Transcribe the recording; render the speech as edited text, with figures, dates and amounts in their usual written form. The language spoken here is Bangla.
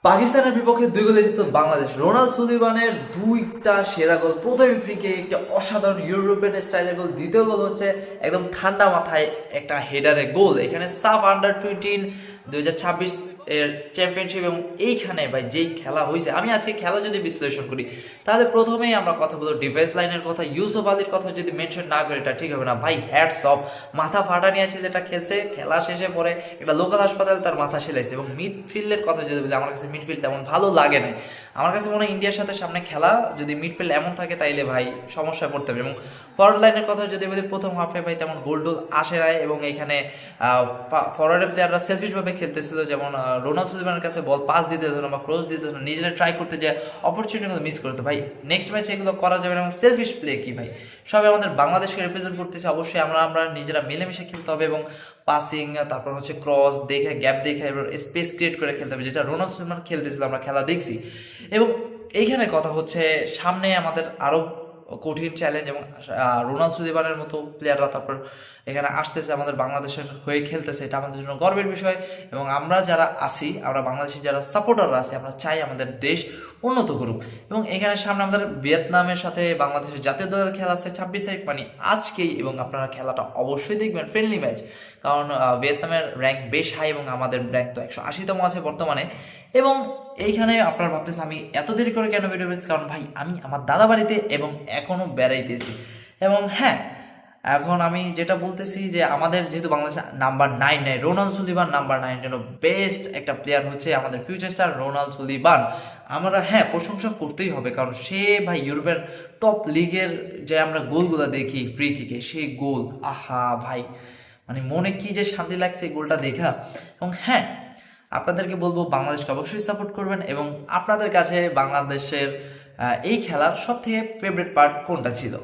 পাকিস্তানের বিপক্ষে 2 গোলে জিতল বাংলাদেশ। রোনাল্ড সুলিভানের দুইটা সেরা গোল, প্রথম ফ্রিকে একটা অসাধারণ ইউরোপিয়ান স্টাইলের গোল, দ্বিতীয় গোল হচ্ছে একদম ঠান্ডা মাথায় একটা হেডারে গোল। এখানে সাফ আন্ডার-18 2026 এর চ্যাম্পিয়নশিপ এবং এইখানে ভাই যেই খেলা হয়েছে, আমি আজকে খেলা যদি বিশ্লেষণ করি তাহলে প্রথমেই আমরা কথা বলবো ডিফেন্স লাইনের কথা। ইউসুফ আলীর কথা যদি মেনশন না করি এটা ঠিক হবে না ভাই। হ্যাটস অফ, মাথা ফাটা নিয়ে ছেলেটা খেলছে, খেলা শেষে পরে একটা লোকাল হাসপাতালে তার মাথা সেলাইছে। এবং মিডফিল্ডের কথা যদি বলি, আমার কাছে মিডফিল্ড তেমন ভালো লাগে না। আমার কাছে মনে হয় ইন্ডিয়ার সাথে সামনে খেলা যদি মিডফিল্ড এমন থাকে তাইলে ভাই সমস্যায় পড়তে হবে। এবং ফরওয়ার্ড লাইনের কথা যদি বলি, প্রথম হাফে ভাই তেমন গোল টোল আসে নাই এবং এখানে ফরওয়ার্ডের প্লেয়াররা সেলফিশভাবে খেলতেছিল, যেমন রোনাল্ড সুলিভানের কাছে বল পাস দিতে হতো বা ক্রস দিতে হতো, নিজেরা ট্রাই করতে যে অপরচুনিটিগুলো মিস করতো। ভাই নেক্সট ম্যাচে এগুলো করা যাবে না। এবং সেলফিশ প্লে কি ভাই, সবাই আমাদের বাংলাদেশকে রিপ্রেজেন্ট করতেছে, অবশ্যই আমরা নিজেরা মিলেমিশে খেলতে হবে এবং পাসিং, তারপর হচ্ছে ক্রস দেখে, গ্যাপ দেখে, এবার স্পেস ক্রিয়েট করে খেলতে হবে, যেটা রোনাল্ড সুলিমান খেলতেছিল, আমরা খেলা দেখছি। এবং এইখানে কথা হচ্ছে সামনে আমাদের আরও কঠিন চ্যালেঞ্জ এবং রোনাল্ড সুলিমানের মতো প্লেয়াররা তারপর এখানে আসতেছে, আমাদের বাংলাদেশের হয়ে খেলতেছে, এটা আমাদের জন্য গর্বের বিষয়। এবং আমরা যারা আছি, আমরা বাংলাদেশি যারা সাপোর্টাররা আছি, আমরা চাই আমাদের দেশ উন্নত করুক। এবং এখানে সামনে আমাদের ভিয়েতনামের সাথে বাংলাদেশের জাতীয় দলের খেলা আছে 26 তারিখ, মানে আজকেই। এবং আপনারা খেলাটা অবশ্যই দেখবেন, ফ্রেন্ডলি ম্যাচ, কারণ ভিয়েতনামের র্যাঙ্ক বেশ হাই এবং আমাদের র্যাঙ্ক তো 180তম আছে বর্তমানে। এবং এইখানে আপনারা ভাবতেছে আমি এত দেরি করে কেন ভিডিও পেয়েছি, কারণ ভাই আমি আমার দাদা বাড়িতে এবং এখনও বেড়াইতেছি। এবং হ্যাঁ, এখন আমি যেটা বলতেছি যে আমাদের যেহেতু বাংলাদেশ নাম্বার 9 নেয়, রোনাল্ড সুলিভান নাম্বার 9 জন্য বেস্ট একটা প্লেয়ার হচ্ছে আমাদের ফিউচার স্টার রোনাল্ড সুলিভান। আমরা হ্যাঁ প্রশংসা করতেই হবে, কারণ সে ভাই ইউরোপের টপ লিগের যে আমরা গোলগুলো দেখি ফ্রি কিকে, সেই গোল আহা ভাই, মানে মনে কি যে শান্তি লাগছে এই গোলটা দেখা। এবং হ্যাঁ, আপনাদেরকে বলবো বাংলাদেশকে অবশ্যই সাপোর্ট করবেন। এবং আপনাদের কাছে বাংলাদেশের এই খেলার সব থেকে ফেভারিট পার্ট কোনটা ছিল?